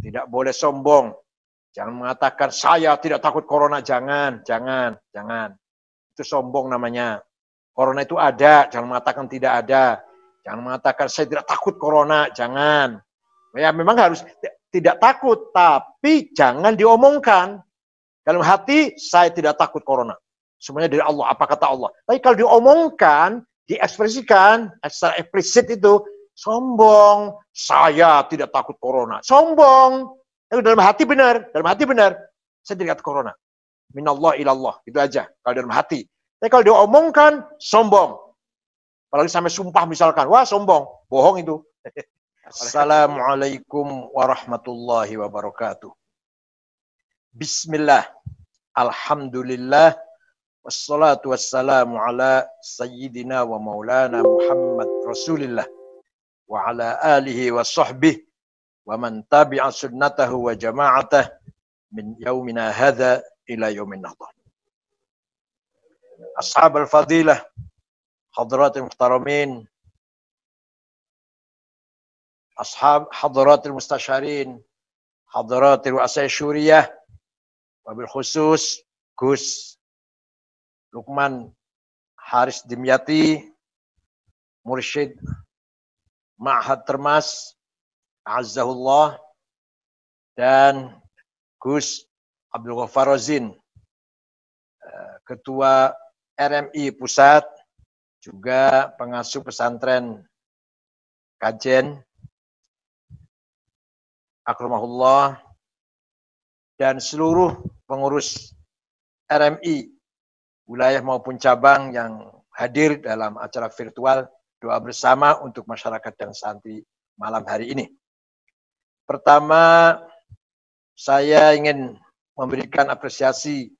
Tidak boleh sombong. Jangan mengatakan saya tidak takut corona. Jangan. Itu sombong namanya. Corona itu ada, jangan mengatakan tidak ada. Jangan mengatakan saya tidak takut corona, jangan. Ya memang harus tidak takut, tapi jangan diomongkan. Dalam hati saya tidak takut corona. Semuanya dari Allah, apa kata Allah. Tapi kalau diomongkan, diekspresikan, secara eksplisit itu sombong. Saya tidak takut corona. Sombong. Tapi dalam hati benar. Saya tidak takut corona. Minallah ilallah. Itu aja. Kalau dalam hati. Tapi kalau diomongkan, sombong. Apalagi sampai sumpah misalkan. Wah sombong. Bohong itu. Assalamualaikum warahmatullahi wabarakatuh. Bismillah. Alhamdulillah. Wassalatu wassalamu ala sayyidina wa maulana Muhammad Rasulillah. Wa ala alihi wa sahbihi. Wa man tabi'a sunnatahu wa jama'atah. Min yaumina hadha ila yaumin nahdah. Ashab al-fadilah, hadratil muhtaramin, ashab hadratil mustasyarin, hadratil ru'asai syuriyah, wabil khusus Gus Lukman Haris Dimyati, Mursyid Ma'had Termas, Azzahullah, dan Gus Abdul Ghaffar Rozin, Ketua RMI Pusat, juga pengasuh pesantren Kajen, Akramahullah, dan seluruh pengurus RMI, wilayah maupun cabang yang hadir dalam acara virtual doa bersama untuk masyarakat dan santri malam hari ini. Pertama, saya ingin memberikan apresiasi.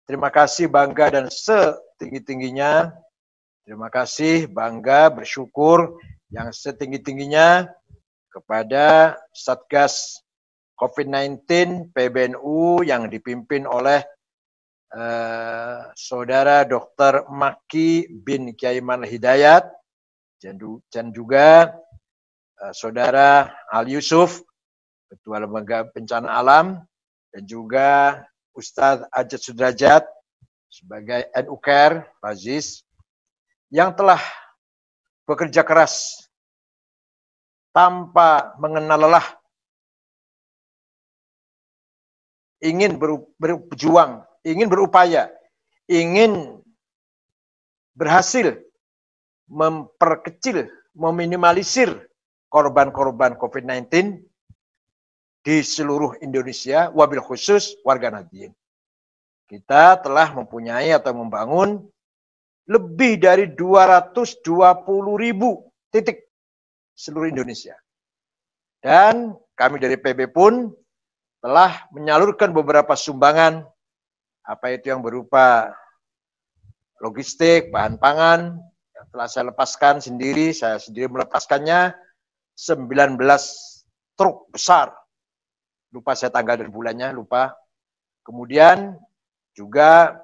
Terima kasih, bangga dan setinggi-tingginya. Terima kasih, bangga, bersyukur yang setinggi-tingginya kepada Satgas COVID-19 PBNU yang dipimpin oleh Saudara Dr. Maki bin Kiai Manal Hidayat dan juga Saudara Ali Yusuf, Ketua Lembaga Bencana Alam, dan juga Ustadz Ajat Sudrajat sebagai NUKR Baziz yang telah bekerja keras tanpa mengenal lelah, ingin berjuang, ingin berupaya, ingin berhasil memperkecil, meminimalisir korban-korban COVID-19 di seluruh Indonesia, wabil khusus warga Nahdien. Kita telah mempunyai atau membangun lebih dari 220.000 titik seluruh Indonesia. Dan kami dari PB pun telah menyalurkan beberapa sumbangan, apa itu yang berupa logistik, bahan pangan, yang telah saya lepaskan sendiri, saya sendiri melepaskannya 19 truk besar. Lupa saya tanggal dan bulannya, lupa. Kemudian juga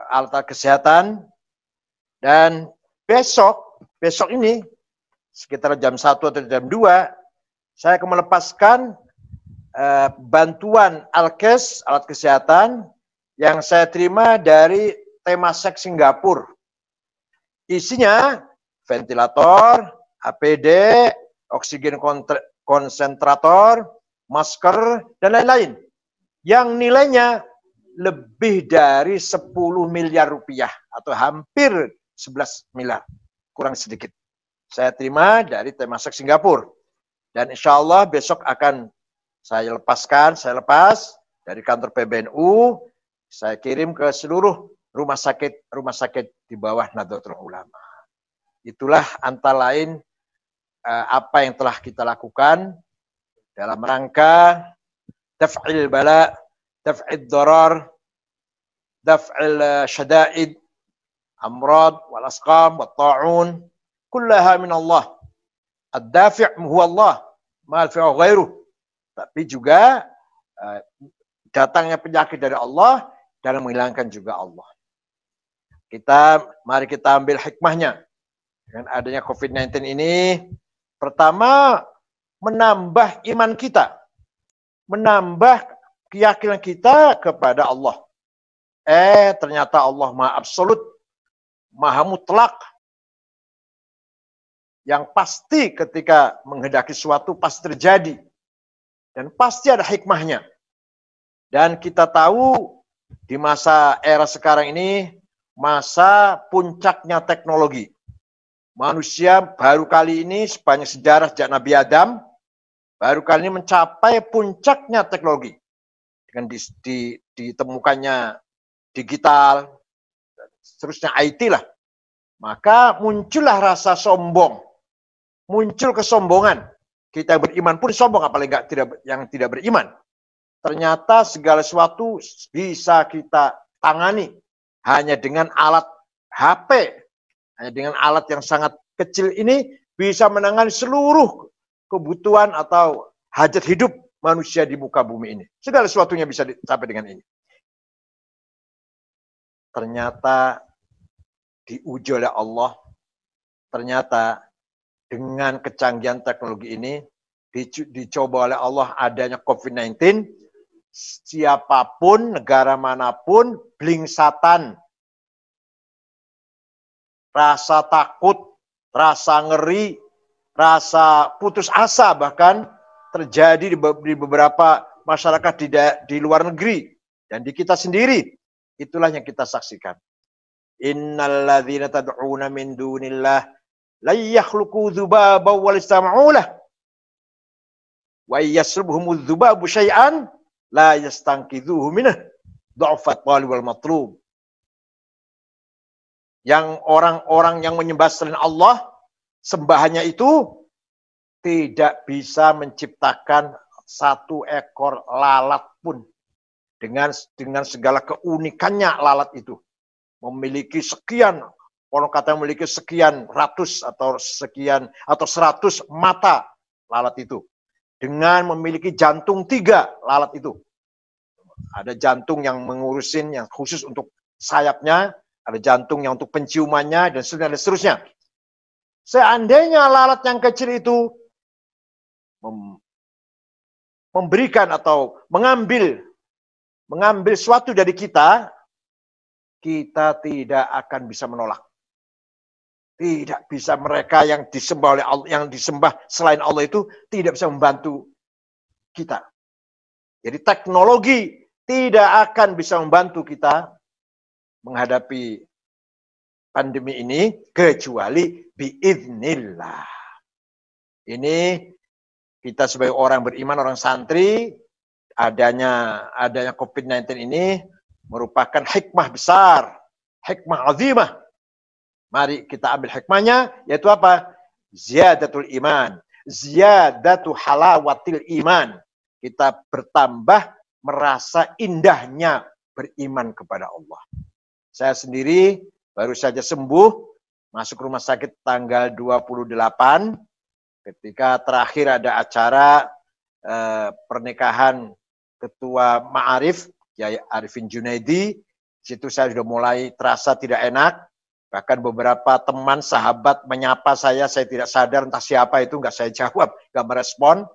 alat kesehatan. Dan besok ini sekitar jam 1 atau jam 2 saya akan melepaskan bantuan alkes, alat kesehatan yang saya terima dari Temasek Singapura. Isinya ventilator, APD, oksigen konsentrator, masker, dan lain-lain. Yang nilainya lebih dari 10 miliar rupiah atau hampir 11 miliar, kurang sedikit. Saya terima dari Temasek Singapura. Dan insya Allah besok akan saya lepas dari kantor PBNU, saya kirim ke seluruh rumah sakit di bawah Nahdlatul Ulama. Itulah antara lain apa yang telah kita lakukan dalam rangka daf'il bala, daf'id darar, daf'il syada'id, amrad, wal asqam, wat ta'un, kullaha min Allah. Ad-dafi' huwa Allah, ma fi'u ghairuh. Tapi juga datangnya penyakit dari Allah dan menghilangkan juga Allah. Mari kita ambil hikmahnya. Dengan adanya COVID-19 ini, pertama menambah iman kita. menambah keyakinan kita kepada Allah. Ternyata Allah Maha Absolut, Maha Mutlak, yang pasti ketika menghendaki sesuatu pasti terjadi. Dan pasti ada hikmahnya. Dan kita tahu di masa era sekarang ini, masa puncaknya teknologi. Manusia baru kali ini sepanjang sejarah sejak Nabi Adam, baru kali ini mencapai puncaknya teknologi. Dengan ditemukannya digital, seterusnya IT lah. Maka muncullah rasa sombong. Muncul kesombongan. Kita beriman pun sombong, apalagi yang tidak beriman. Ternyata segala sesuatu bisa kita tangani hanya dengan alat HP. Hanya dengan alat yang sangat kecil ini bisa menangani seluruh kebutuhan atau hajat hidup manusia di muka bumi ini. Segala sesuatunya bisa dicapai dengan ini. Ternyata diuji oleh Allah, ternyata dengan kecanggihan teknologi ini, dicoba oleh Allah adanya COVID-19, siapapun, negara manapun, blingsatan, rasa takut, rasa ngeri, rasa putus asa bahkan terjadi di beberapa masyarakat di luar negeri dan di kita sendiri. Itulah yang kita saksikan. Innalladzina tad'una min dunillah la yakhluqu dzubaban wa lastama'u lah. Wa yasrubhumudz dzubabu syai'an la yastanqidhuhu minhu dha'fat talib wal matlub. Yang orang-orang yang menyembah selain Allah, sembahannya itu tidak bisa menciptakan satu ekor lalat pun. Dengan segala keunikannya lalat itu. Memiliki sekian, orang kata memiliki sekian ratus atau sekian atau 100 mata lalat itu. Dengan memiliki jantung 3 lalat itu. Ada jantung yang mengurusin, yang khusus untuk sayapnya, ada jantung yang untuk penciumannya, dan seterusnya. Seandainya lalat yang kecil itu memberikan atau mengambil sesuatu dari kita, kita tidak akan bisa menolak. Tidak bisa, mereka yang disembah oleh Allah, yang disembah selain Allah itu tidak bisa membantu kita. Jadi teknologi tidak akan bisa membantu kita menghadapi pandemi ini kecuali biiznillah. Ini kita sebagai orang beriman, orang santri, adanya COVID-19 ini merupakan hikmah besar, hikmah azimah. Mari kita ambil hikmahnya, yaitu apa? Ziyadatul iman, ziyadatu halawatil iman. Kita bertambah merasa indahnya beriman kepada Allah. Saya sendiri baru saja sembuh, masuk rumah sakit tanggal 28, ketika terakhir ada acara pernikahan Ketua Ma'arif, Kiai Arifin Junaidi. Situ saya sudah mulai terasa tidak enak. Bahkan beberapa teman, sahabat menyapa saya tidak sadar entah siapa itu, nggak saya jawab, nggak merespon.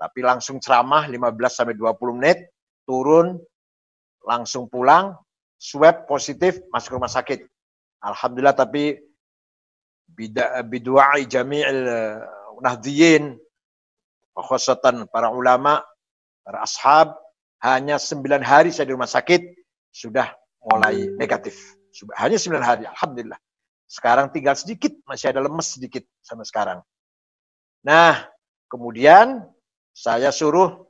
Tapi langsung ceramah 15-20 menit, turun, langsung pulang, swab positif, masuk rumah sakit. Alhamdulillah, tapi bidu'ai jami'il nahdiyin, khususatan para ulama, para ashab, hanya 9 hari saya di rumah sakit, sudah mulai negatif. Hanya 9 hari, alhamdulillah. Sekarang tinggal sedikit, masih ada lemes sedikit sama sekarang. Nah, kemudian saya suruh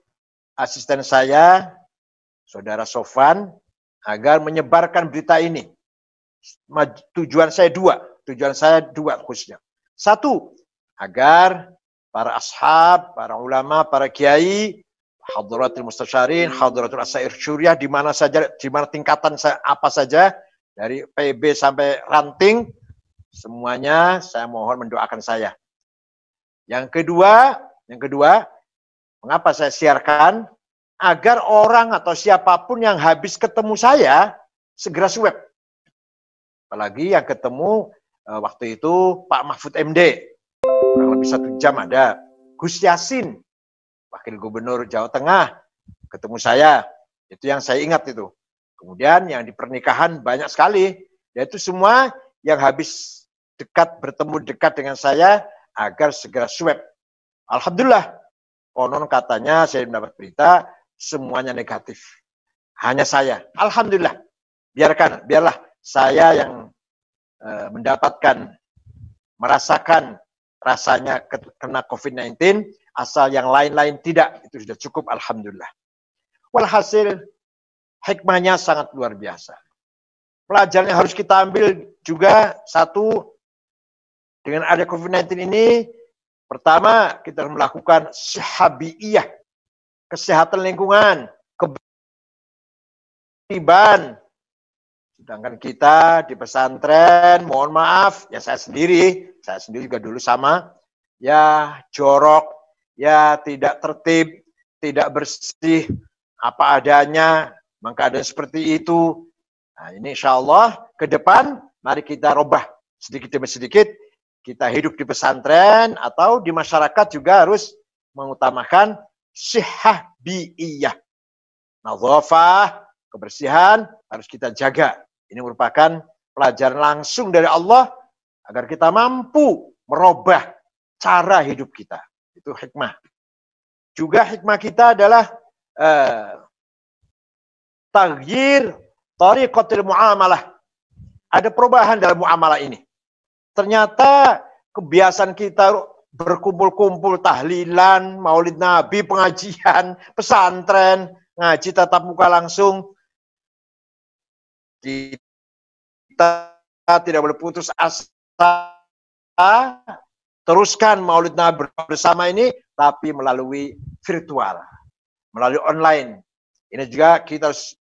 asisten saya, Saudara Sofan, agar menyebarkan berita ini. Tujuan saya dua khususnya. Satu, agar para ashab, para ulama, para kiai, hadratul mustasyarin, hadratul asair syuriah, di mana saja, di mana tingkatan apa saja, dari PB sampai ranting, semuanya saya mohon mendoakan saya. Yang kedua, mengapa saya siarkan? Agar orang atau siapapun yang habis ketemu saya segera swab. Apalagi yang ketemu waktu itu Pak Mahfud MD, kurang lebih 1 jam ada. Gus Yassin, Wakil Gubernur Jawa Tengah ketemu saya, itu yang saya ingat itu. Kemudian yang di pernikahan banyak sekali, yaitu semua yang habis bertemu dekat dengan saya agar segera swab. Alhamdulillah, konon katanya saya mendapat berita semuanya negatif. Hanya saya. Alhamdulillah. Biarlah saya yang merasakan rasanya kena COVID-19, asal yang lain-lain tidak, itu sudah cukup, alhamdulillah. Walhasil, hikmahnya sangat luar biasa. Pelajaran yang harus kita ambil juga, satu, dengan ada COVID-19 ini, pertama, kita harus melakukan sahabiyah, kesehatan lingkungan, kebersihan. Sedangkan kita di pesantren, mohon maaf, ya saya sendiri juga dulu sama, ya jorok, ya tidak tertib, tidak bersih, apa adanya, maka ada seperti itu. Nah, ini insya Allah ke depan, mari kita robah sedikit demi sedikit, kita hidup di pesantren atau di masyarakat juga harus mengutamakan sihah bi'iyah. Nadhafah, kebersihan harus kita jaga. Ini merupakan pelajaran langsung dari Allah agar kita mampu merubah cara hidup kita. Itu hikmah. Juga hikmah kita adalah taghyir tariqatil muamalah. Ada perubahan dalam muamalah ini. Ternyata kebiasaan kita berkumpul-kumpul tahlilan, maulid nabi, pengajian, pesantren, ngaji tatap muka langsung. Kita tidak boleh putus asa, teruskan maulid nabi bersama ini, tapi melalui virtual, melalui online. Ini juga kita harus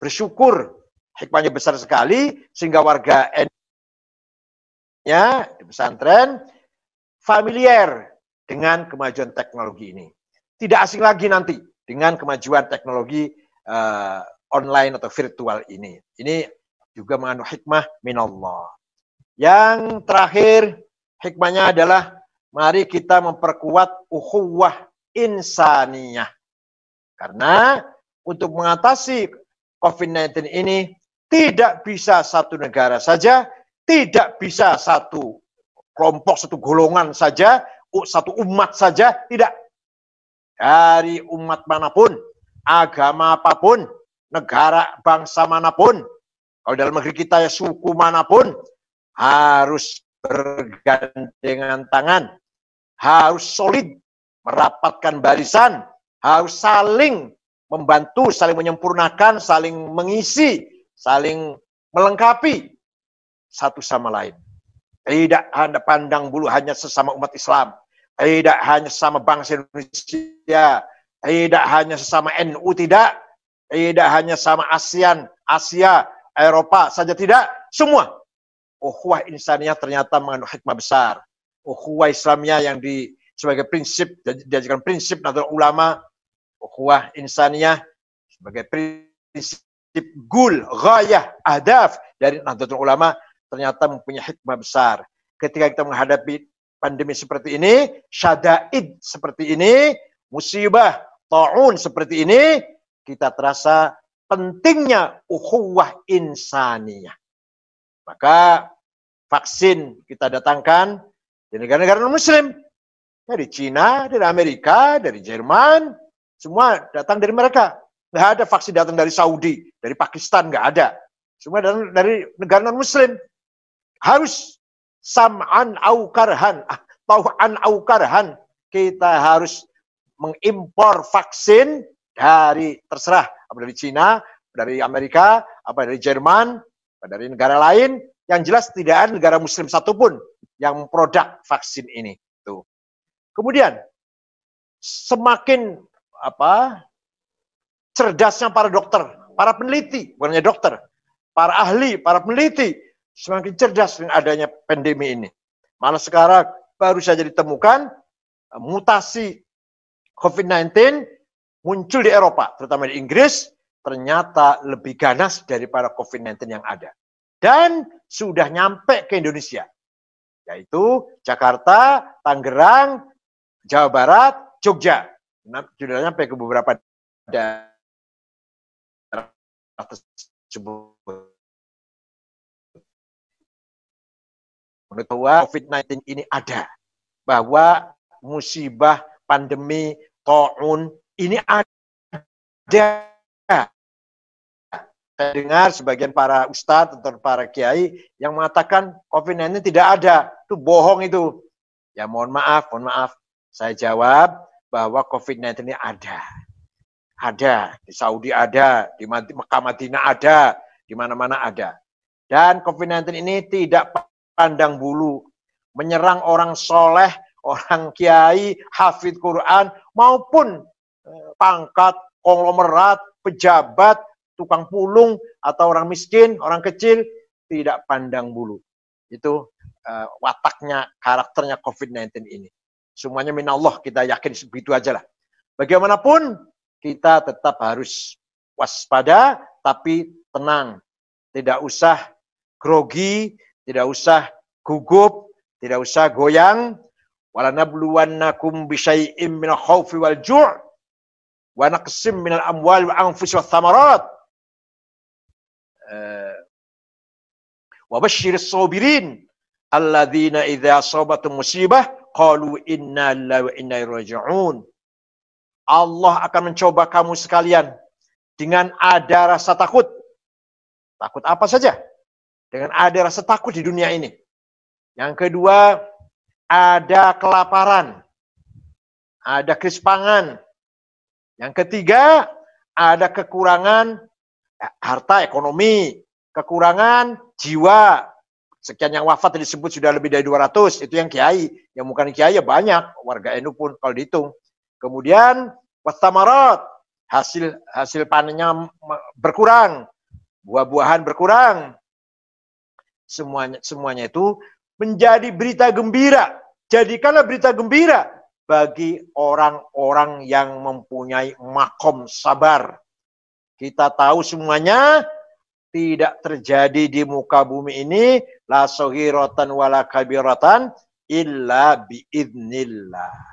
bersyukur, hikmahnya besar sekali, sehingga warga NU-nya di pesantren familiar dengan kemajuan teknologi ini. Tidak asing lagi nanti dengan kemajuan teknologi online atau virtual ini. Ini juga mengandung hikmah minallah. Yang terakhir, hikmahnya adalah mari kita memperkuat ukhuwah insaniyah. Karena untuk mengatasi COVID-19 ini tidak bisa satu negara saja, tidak bisa satu kelompok, satu golongan saja, satu umat saja, tidak. Dari umat manapun, agama apapun, negara, bangsa manapun, kalau dalam negeri kita ya suku manapun, harus bergandengan tangan, harus solid, merapatkan barisan, harus saling membantu, saling menyempurnakan, saling mengisi, saling melengkapi satu sama lain. Tidak hanya pandang bulu hanya sesama umat Islam, tidak hanya sesama bangsa Indonesia, tidak hanya sesama NU, tidak hanya sama ASEAN, Asia, Eropa saja, tidak, semua. Ukhuwah insaniyah ternyata mengandung hikmah besar. Ukhuwah Islamiyah yang sebagai prinsip, diajarkan prinsip Nahdlatul Ulama, ukhuwah insaniyah sebagai prinsip gul, ghayah, ahdaf dari Nahdlatul Ulama ternyata mempunyai hikmah besar. Ketika kita menghadapi pandemi seperti ini, syadaid seperti ini, musibah, ta'un seperti ini, kita terasa pentingnya ukhuwah insaniyah. Maka vaksin kita datangkan di negara-negara non-muslim. Dari Cina, dari Amerika, dari Jerman, semua datang dari mereka. Nggak ada vaksin datang dari Saudi, dari Pakistan, nggak ada. Semua datang dari negara non-muslim. Harus sam'an au karhan, tau'an au karhan. Kita harus mengimpor vaksin dari terserah, apa dari Cina, dari Amerika, apa dari Jerman, apa dari negara lain, yang jelas tidak ada negara muslim satupun yang memproduk vaksin ini. Tuh. Kemudian semakin cerdasnya para dokter, para peneliti, bukan hanya dokter, para ahli, para peneliti, semakin cerdas dengan adanya pandemi ini. Malah sekarang baru saja ditemukan mutasi COVID-19 muncul di Eropa, terutama di Inggris, ternyata lebih ganas daripada COVID-19 yang ada. Dan sudah nyampe ke Indonesia, yaitu Jakarta, Tangerang, Jawa Barat, Jogja. Judulnya sampai ke beberapa daerah tersebut. Menurut bahwa COVID-19 ini ada, bahwa musibah, pandemi, taun ini ada. Saya dengar sebagian para ustadz atau para kiai yang mengatakan COVID-19 tidak ada, itu bohong itu. Ya mohon maaf. Saya jawab bahwa COVID-19 ini ada. Ada, di Saudi ada, di Mekah Madinah ada, di mana-mana ada. Dan COVID-19 ini tidak pandang bulu, menyerang orang soleh, orang kiai, hafid Quran, maupun pangkat, konglomerat, pejabat, tukang pulung, atau orang miskin, orang kecil, tidak pandang bulu. Itu wataknya, karakternya COVID-19 ini. Semuanya minallah, kita yakin begitu aja lah. Bagaimanapun, kita tetap harus waspada, tapi tenang. Tidak usah grogi, tidak usah gugup, tidak usah goyang. Walanabluwannakum bisyai'im minal khawfi wal ju' wa naqsim minal amwal wa anfus wa thamarat. Wa basyiris sabirin alladzina idza asabatum musibah qalu inna lillahi wa inna ilaihi raji'un. Allah akan mencoba kamu sekalian dengan ada rasa takut. Takut apa saja? Dengan ada rasa takut di dunia ini. Yang kedua, ada kelaparan. Ada krisis pangan. Yang ketiga, ada kekurangan harta ekonomi. Kekurangan jiwa. Sekian yang wafat disebut sudah lebih dari 200. Itu yang kiai. Yang bukan kiai ya banyak. Warga NU pun kalau dihitung. Kemudian wathamarat, hasil panennya berkurang, buah-buahan berkurang. Semuanya itu menjadi berita gembira. Jadikanlah berita gembira bagi orang-orang yang mempunyai makom sabar. Kita tahu semuanya tidak terjadi di muka bumi ini la saghiratan wala kabiratan illa biidznillah.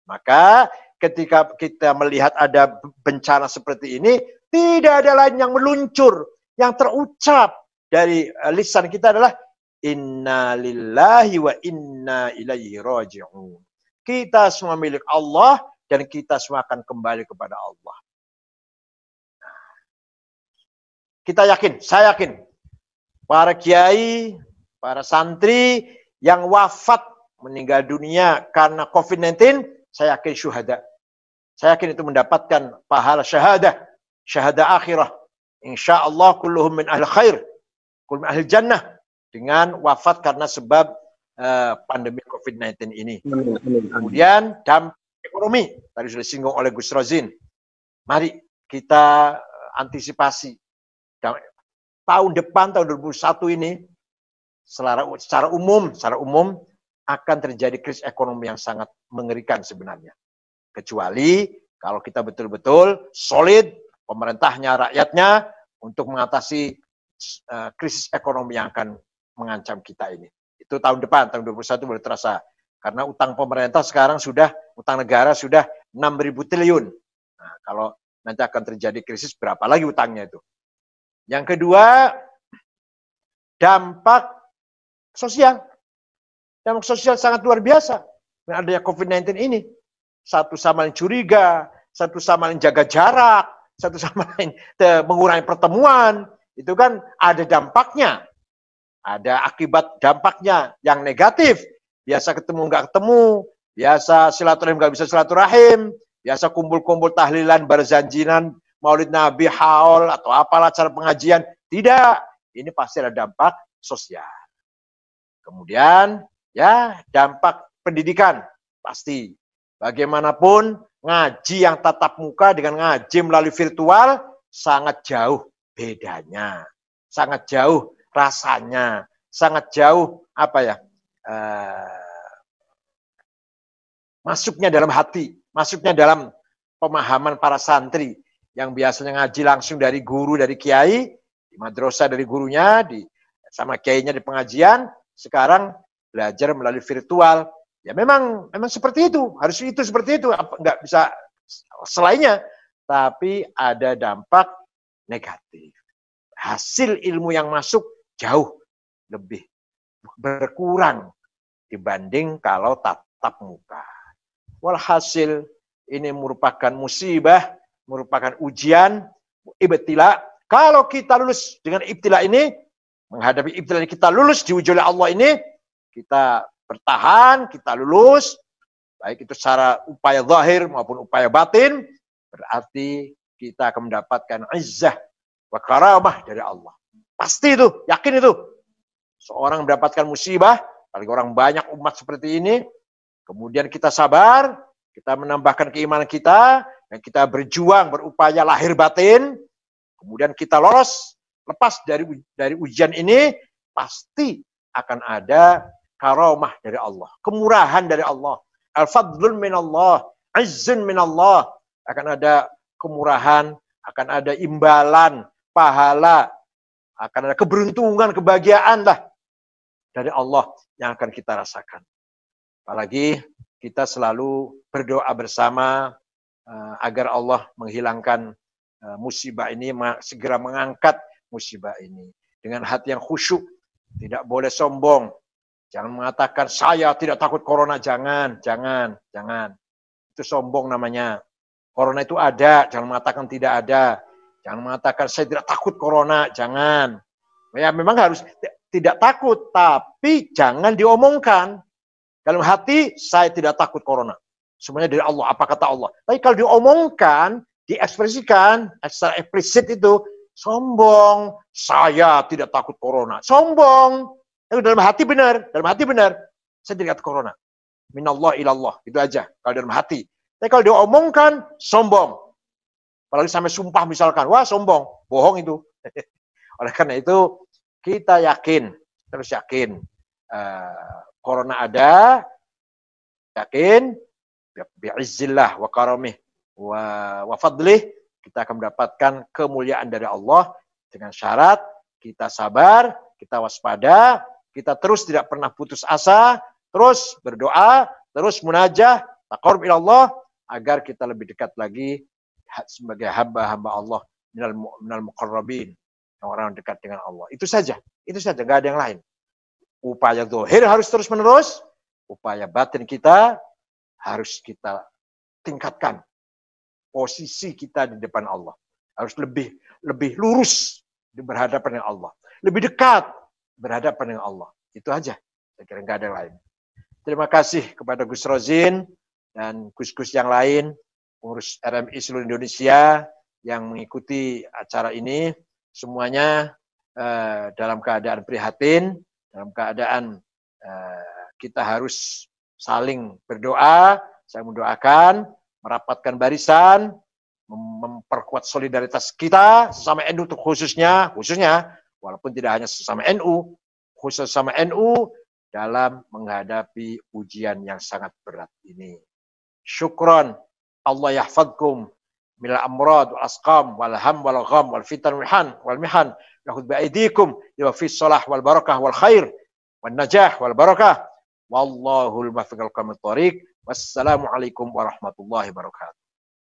Maka ketika kita melihat ada bencana seperti ini, tidak ada lain yang meluncur, yang terucap dari lisan kita adalah inna lillahi wa inna ilaihi raji'un. Kita semua milik Allah dan kita semua akan kembali kepada Allah. Kita yakin, saya yakin, para kiai, para santri yang wafat meninggal dunia karena COVID-19, saya yakin syuhada. Saya yakin itu mendapatkan pahala syahadah akhirah. Insyaallah kulluhum min ahli khair, kulluhum min ahli jannah, dengan wafat karena sebab pandemi COVID-19 ini. Kemudian dampak ekonomi, tadi sudah disinggung oleh Gus Rozin. Mari kita antisipasi. Tahun depan, tahun 2021 ini, secara umum akan terjadi krisis ekonomi yang sangat mengerikan sebenarnya. Kecuali kalau kita betul-betul solid, pemerintahnya, rakyatnya, untuk mengatasi krisis ekonomi yang akan mengancam kita ini. Itu tahun depan, tahun 2021 boleh terasa. Karena utang pemerintah sekarang utang negara sudah 6.000 triliun. Nah, kalau nanti akan terjadi krisis, berapa lagi utangnya itu? Yang kedua, dampak sosial. Dampak sosial sangat luar biasa dengan adanya COVID-19 ini. Satu sama lain curiga, satu sama lain jaga jarak, satu sama lain mengurangi pertemuan. Itu kan ada dampaknya. Ada akibat dampaknya yang negatif. Biasa ketemu nggak ketemu, biasa silaturahim nggak bisa silaturahim, biasa kumpul-kumpul tahlilan, barzanjinan, maulid nabi, haul, atau apalah acara pengajian. Tidak, ini pasti ada dampak sosial. Kemudian, ya, dampak pendidikan, pasti. Bagaimanapun, ngaji yang tatap muka dengan ngaji melalui virtual, sangat jauh bedanya. Sangat jauh rasanya. Sangat jauh, masuknya dalam hati. Masuknya dalam pemahaman para santri. Yang biasanya ngaji langsung dari guru, dari kiai, di madrasah dari gurunya, sama kiainya di pengajian, sekarang belajar melalui virtual, Ya memang seperti itu, harus itu seperti itu, nggak bisa selainnya. Tapi ada dampak negatif. Hasil ilmu yang masuk jauh lebih berkurang dibanding kalau tatap muka. Walhasil ini merupakan musibah, merupakan ujian, ibtila. Kalau kita lulus dengan ibtila ini, menghadapi ibtila ini kita lulus diuji oleh Allah ini, kita bertahan, kita lulus, baik itu secara upaya zahir maupun upaya batin, berarti kita akan mendapatkan izzah wa karamah dari Allah. Pasti itu, yakin itu. Seorang mendapatkan musibah, apalagi orang banyak umat seperti ini, kemudian kita sabar, kita menambahkan keimanan kita, dan kita berjuang, berupaya lahir batin, kemudian kita lolos, lepas dari ujian ini, pasti akan ada karamah dari Allah, kemurahan dari Allah, al-fadlun minallah, izzun minallah, akan ada kemurahan, akan ada imbalan, pahala, akan ada keberuntungan, kebahagiaan lah dari Allah yang akan kita rasakan. Apalagi kita selalu berdoa bersama agar Allah menghilangkan musibah ini, segera mengangkat musibah ini dengan hati yang khusyuk, tidak boleh sombong. Jangan mengatakan saya tidak takut corona, jangan. Itu sombong namanya. Corona itu ada, jangan mengatakan tidak ada. Jangan mengatakan saya tidak takut corona, jangan. Ya memang harus tidak takut, tapi jangan diomongkan. Dalam hati saya tidak takut corona. Semuanya dari Allah, apa kata Allah. Tapi kalau diomongkan, diekspresikan secara eksplisit itu sombong. Saya tidak takut corona. Sombong. Dalam hati benar, saya tidak takut corona. Minallah ilallah, itu aja kalau dalam hati. Tapi kalau diomongkan, sombong. Apalagi sampai sumpah misalkan, wah sombong, bohong itu. Oleh karena itu, kita yakin, terus yakin, corona ada, yakin, bi'izzillah wa karamih wa fadlih, kita akan mendapatkan kemuliaan dari Allah dengan syarat kita sabar, kita waspada, kita terus tidak pernah putus asa, terus berdoa, terus munajah, taqarrub ila Allah, agar kita lebih dekat lagi sebagai hamba-hamba Allah minal muqarrabin, orang dekat dengan Allah. Itu saja, nggak ada yang lain. Upaya zahir harus terus menerus, upaya batin kita harus kita tingkatkan. Posisi kita di depan Allah harus lebih lurus berhadapan dengan Allah, lebih dekat berhadapan dengan Allah. Itu aja, saya kira nggak ada yang lain. Terima kasih kepada Gus Rozin dan Gus-Gus yang lain, pengurus RMI seluruh Indonesia yang mengikuti acara ini. Semuanya dalam keadaan prihatin, dalam keadaan kita harus saling berdoa, saling mendoakan, merapatkan barisan, memperkuat solidaritas kita sesama NU khususnya, walaupun tidak hanya sesama NU, khusus sama NU dalam menghadapi ujian yang sangat berat ini. Syukron, Allah yahfadkum minal amrad wal asqam wal ham wal gham wal fitan wal mihan yahud bi'aidikum yuwafis salah wal barakah wal khair wal najah wal barakah wallahul muwaffiq al qawmit thoriq. Wassalamualaikum warahmatullahi wabarakatuh.